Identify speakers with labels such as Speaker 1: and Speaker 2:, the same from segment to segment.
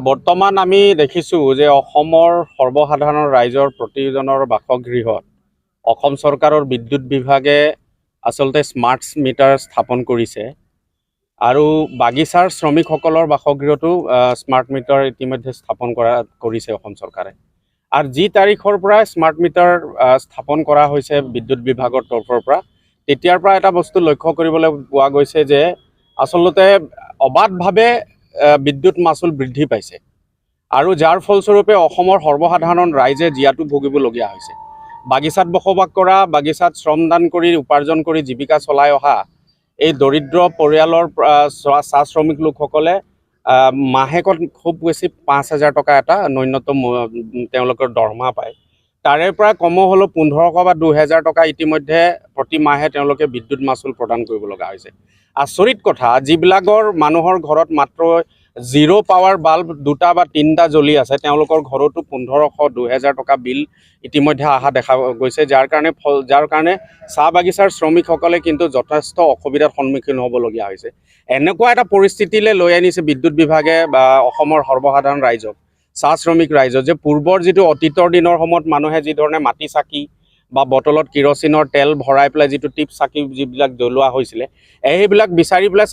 Speaker 1: বৰ্তমান আমি দেখিছোঁ যে অসমৰ সৰ্বসাধাৰণ ৰাইজৰ প্ৰতিজনৰ বাসগৃহত অসম চৰকাৰৰ বিদ্যুৎ বিভাগে আচলতে স্মাৰ্ট মিটাৰ স্থাপন কৰিছে আৰু বাগিচাৰ শ্ৰমিকসকলৰ বাসগৃহতো স্মাৰ্ট মিটাৰ ইতিমধ্যে স্থাপন কৰিছে অসম চৰকাৰে। আৰু যি তাৰিখৰ পৰা স্মাৰ্ট মিটাৰ স্থাপন কৰা হৈছে বিদ্যুৎ বিভাগৰ তৰফৰ পৰা, তেতিয়াৰ পৰা এটা বস্তু লক্ষ্য কৰিবলৈ পোৱা গৈছে যে আচলতে অবাধভাৱে বিদ্যুৎ মাচুল বৃদ্ধি পাইছে আৰু যাৰ ফলস্বৰূপে অসমৰ সৰ্বসাধাৰণ ৰাইজে জীয়াতু ভুগিবলগীয়া হৈছে। বাগিচাত বসবাস কৰা, বাগিচাত শ্ৰমদান কৰি উপাৰ্জন কৰি জীৱিকা চলাই অহা এই দৰিদ্ৰ পৰিয়ালৰ চাহ শ্ৰমিক লোকসকলে মাহেকত খুব বেছি 5,000 টকা এটা ন্যূনতম তেওঁলোকৰ দৰমহা পায়। তাৰে পৰা কমো হ'লেও 1,500 বা 2,000 টকা ইতিমধ্যে প্ৰতি মাহে তেওঁলোকে বিদ্যুৎ মাচুল প্ৰদান কৰিব লগা হৈছে। আচৰিত কথা, যিবিলাকৰ মানুহৰ ঘৰত মাত্ৰ 0 পাৱাৰ বাল্ব 2টা বা 3টা জ্বলি আছে, তেওঁলোকৰ ঘৰতো 1,500, 2,000 টকা বিল ইতিমধ্যে অহা দেখা গৈছে, যাৰ কাৰণে চাহ বাগিচাৰ শ্ৰমিকসকলে কিন্তু যথেষ্ট অসুবিধাৰ সন্মুখীন হ'বলগীয়া হৈছে। এনেকুৱা এটা পৰিস্থিতিলৈ লৈ আনিছে বিদ্যুৎ বিভাগে বা অসমৰ সৰ্বসাধাৰণ ৰাইজক, চাহ শ্ৰমিক ৰাইজক, যে পূৰ্বৰ যিটো অতীতৰ দিনৰ সময়ত মানুহে যিধৰণে মাটি চাকি বা বটলত কিৰচিনৰ তেল ভৰাই পেলাই যিটো টিপ চাকি যিবিলাক জ্বলোৱা হৈছিলে, সেইবিলাক বিচাৰি পেলাই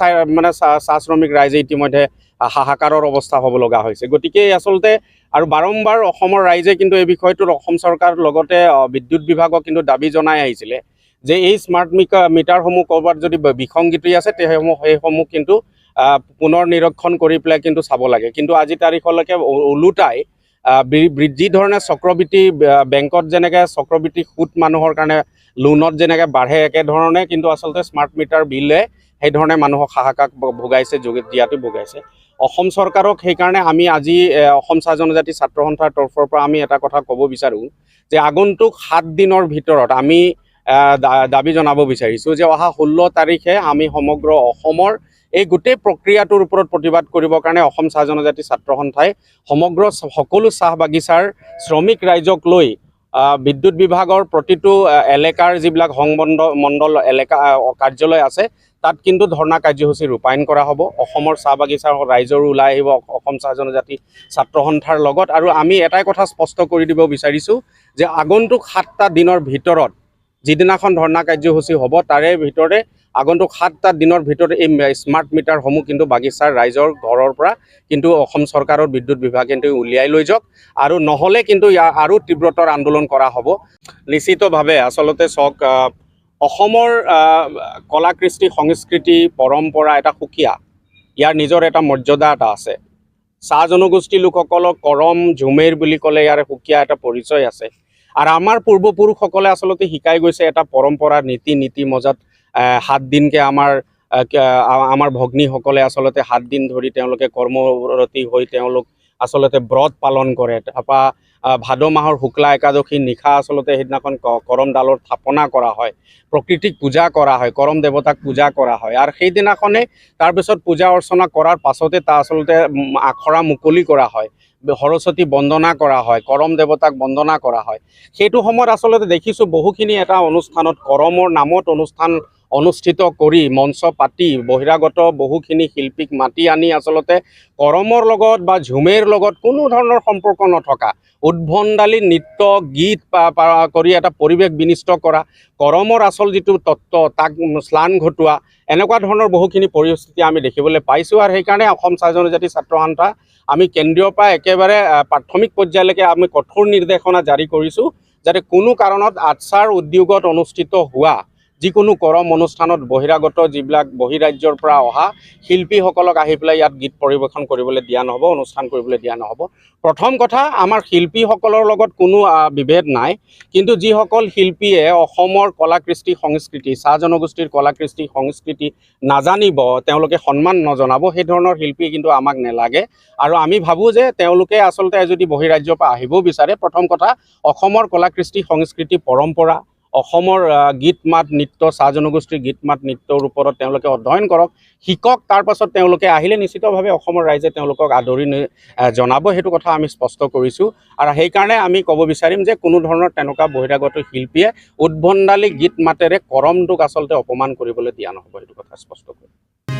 Speaker 1: চাহ শ্ৰমিক ৰাইজে ইতিমধ্যে হাহাকাৰৰ অৱস্থা হ'ব লগা হৈছে। গতিকে আচলতে আৰু বাৰম্বাৰ অসমৰ ৰাইজে কিন্তু এই বিষয়টোত অসম চৰকাৰ লগতে বিদ্যুৎ বিভাগক কিন্তু দাবী জনাই আহিছিলে যে এই স্মাৰ্ট মিটাৰসমূহ ক'ৰবাত যদি বিসংগতি আছে সেইসমূহ কিন্তু পুনৰ নিৰীক্ষণ কৰি পেলাই কিন্তু চাব লাগে। কিন্তু আজি তাৰিখলৈকে ওলোটাই যি ধৰণে চক্ৰবৃদ্ধি বেংকত যেনেকৈ চক্ৰবৃদ্ধি সুত মানুহৰ কাৰণে লোনত যেনেকৈ বাঢ়ে, একেধৰণে কিন্তু আচলতে স্মাৰ্ট মিটাৰ বিলে সেইধৰণে মানুহক হাহাকাৰ ভোগাইছে, জীয়াতু ভোগাইছে। অসম চৰকাৰক সেইকাৰণে আমি আজি অসম চাহ জনজাতি ছাত্ৰ সন্থাৰ তৰফৰ পৰা আমি এটা কথা ক'ব বিচাৰোঁ যে আগন্তুক 7 দিনৰ ভিতৰত আমি দাবী জনাব বিচাৰিছোঁ যে অহা 16 তাৰিখে আমি সমগ্ৰ অসমৰ এই গোটেই প্ৰক্ৰিয়াটোৰ ওপৰত প্ৰতিবাদ কৰিবৰ কাৰণে অসম চাহ জনজাতি ছাত্ৰ সন্থাই সমগ্ৰ সকলো চাহ বাগিচাৰ শ্ৰমিক ৰাইজক লৈ বিদ্যুৎ বিভাগৰ প্ৰতিটো এলেকাৰ যিবিলাক সংমণ্ডল এলেকা কাৰ্যালয় আছে তাত কিন্তু ধৰ্ণা কাৰ্যসূচী ৰূপায়ণ কৰা হ'ব। অসমৰ চাহ বাগিচাৰ ৰাইজৰো ওলাই আহিব অসম চাহ জনজাতি ছাত্ৰ সন্থাৰ লগত। আৰু আমি এটাই কথা স্পষ্ট কৰি দিব বিচাৰিছোঁ যে আগন্তুক 7টা দিনৰ ভিতৰত যিদিনাখন ধৰ্ণা কাৰ্যসূচী হ'ব, তাৰে ভিতৰতে আগন্তুক 7টা দিনৰ ভিতৰত এই স্মাৰ্ট মিটাৰসমূহ কিন্তু বাগিচাৰ ৰাইজৰ ঘৰৰ পৰা কিন্তু অসম চৰকাৰৰ বিদ্যুৎ বিভাগে কিন্তু উলিয়াই লৈ যাওক, আৰু নহ'লে কিন্তু ইয়াৰ আৰু তীব্ৰতৰ আন্দোলন কৰা হ'ব। নিশ্চিতভাৱে আচলতে চাওক, অসমৰ কলা কৃষ্টি সংস্কৃতি পৰম্পৰা এটা সুকীয়া, ইয়াৰ নিজৰ এটা মৰ্যাদা এটা আছে। চাহ জনগোষ্ঠীৰ লোকসকলক কৰম ঝুমেৰ বুলি ক'লে ইয়াৰ সুকীয়া এটা পৰিচয় আছে। আৰু আমাৰ পূৰ্বপুৰুষসকলে আচলতে শিকাই গৈছে এটা পৰম্পৰা, নীতি মজাত 7 দিনকে আমাৰ ভগ্নীসকলে আচলতে 7 দিন ধৰি তেওঁলোকে কৰ্মৰতী হৈ তেওঁলোক আচলতে ব্ৰত পালন কৰে। তাৰপৰা ভাদ মাহৰ শুক্লা একাদশীৰ নিশা আচলতে সেইদিনাখন কৰমডালৰ স্থাপনা কৰা হয়, প্ৰকৃতিক পূজা কৰা হয়, কৰম দেৱতাক পূজা কৰা হয়। আৰু সেইদিনাখনে তাৰপিছত পূজা অৰ্চনা কৰাৰ পাছতে তাৰ আচলতে আখৰা মুকলি কৰা হয়, সৰস্বতী বন্দনা কৰা হয়, কৰম দেৱতাক বন্দনা কৰা হয়। সেইটো সময়ত আচলতে দেখিছোঁ বহুখিনি এটা অনুষ্ঠানত কৰমৰ নামত অনুষ্ঠান অনুষ্ঠিত কৰি মঞ্চ পাতি বহিৰাগত বহুখিনি শিল্পীক মাতি আনি আচলতে কৰমৰ লগত বা ঝুমেৰ লগত কোনো ধৰণৰ সম্পৰ্ক নথকা উদ্ভণ্ডালী নৃত্য গীত কৰি এটা পৰিৱেশ বিনিষ্ট কৰা, কৰমৰ আচল যিটো তত্ত্ব তাক ম্লান ঘটোৱা, এনেকুৱা ধৰণৰ বহুখিনি পৰিস্থিতি আমি দেখিবলৈ পাইছোঁ। আৰু সেইকাৰণে অসম চাহ জনজাতি ছাত্ৰ সন্থা আমি কেন্দ্ৰীয়ৰ পৰা একেবাৰে প্ৰাথমিক পৰ্যায়লৈকে আমি কঠোৰ নিৰ্দেশনা জাৰি কৰিছোঁ যাতে কোনো কাৰণত আচাৰ উদ্যোগত অনুষ্ঠিত হোৱা যিকোনো কৰম অনুষ্ঠানত বহিৰাগত যিবিলাক বহিৰাজ্যৰ পৰা অহা শিল্পীসকলক আহি পেলাই ইয়াত গীত পৰিৱেশন কৰিবলৈ দিয়া নহ'ব, অনুষ্ঠান কৰিবলৈ দিয়া নহ'ব। প্ৰথম কথা, আমাৰ শিল্পীসকলৰ লগত কোনো বিভেদ নাই, কিন্তু যিসকল শিল্পীয়ে অসমৰ কলা কৃষ্টি সংস্কৃতি, চাহ জনগোষ্ঠীৰ কলা কৃষ্টি সংস্কৃতি নাজানিব, তেওঁলোকে সন্মান নজনাব, সেই ধৰণৰ শিল্পী কিন্তু আমাক নেলাগে। আৰু আমি ভাবোঁ যে তেওঁলোকে আচলতে যদি বহিৰাজ্যৰ পৰা আহিব বিচাৰে, প্ৰথম কথা অসমৰ কলা কৃষ্টি সংস্কৃতি পৰম্পৰা, অসমৰ গীত মাত নৃত্য, চাহ জনগোষ্ঠীৰ গীত মাত নৃত্যৰ ওপৰত তেওঁলোকে অধ্যয়ন কৰক, শিকক। তাৰ পাছত তেওঁলোকে আহিলে নিশ্চিতভাৱে অসমৰ ৰাইজে তেওঁলোকক আদৰি জনাব, সেইটো কথা আমি স্পষ্ট কৰিছোঁ। আৰু সেইকাৰণে আমি ক'ব বিচাৰিম যে কোনো ধৰণৰ তেনেকুৱা বহিৰাগত শিল্পীয়ে উদ্ভণ্ডালী গীত মাতেৰে কৰমটোক আচলতে অপমান কৰিবলৈ দিয়া নহ'ব, সেইটো কথা স্পষ্ট কৰিম।